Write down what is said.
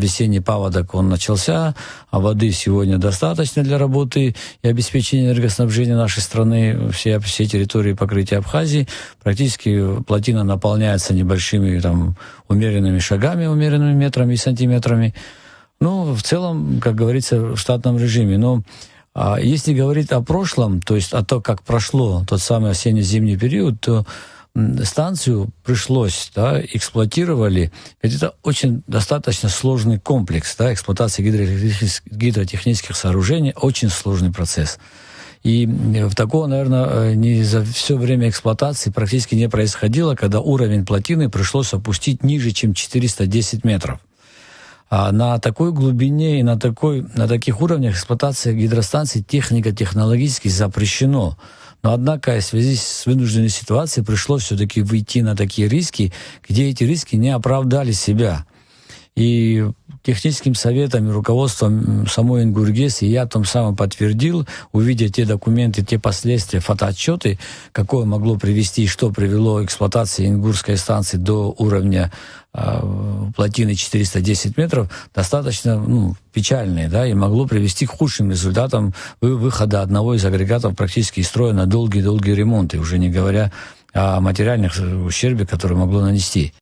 Весенний паводок, он начался, а воды сегодня достаточно для работы и обеспечения энергоснабжения нашей страны, всей территории покрытия Абхазии. Практически плотина наполняется небольшими умеренными шагами, умеренными метрами и сантиметрами. Ну, в целом, как говорится, в штатном режиме. Но если говорить о прошлом, то есть о том, как прошло тот самый осенне-зимний период, то станцию пришлось, эксплуатировали. Ведь это очень достаточно сложный комплекс, эксплуатация гидротехнических сооружений, очень сложный процесс. И такого, наверное, не за все время эксплуатации практически не происходило, когда уровень плотины пришлось опустить ниже, чем 410 метров. А на такой глубине и на таких уровнях эксплуатация гидростанций технико-технологически запрещено. Но, однако, в связи с вынужденной ситуацией пришлось все-таки выйти на такие риски, где эти риски не оправдали себя. И техническим советом и руководством самой Ингургес, и я том самым подтвердил, увидя те документы, те последствия, фотоотчеты, какое могло привести и что привело эксплуатация Ингурской станции до уровня плотины 410 метров, достаточно печальные, и могло привести к худшим результатам выхода одного из агрегатов практически из строя на долгие-долгие ремонты, уже не говоря о материальных ущербе, который могло нанести.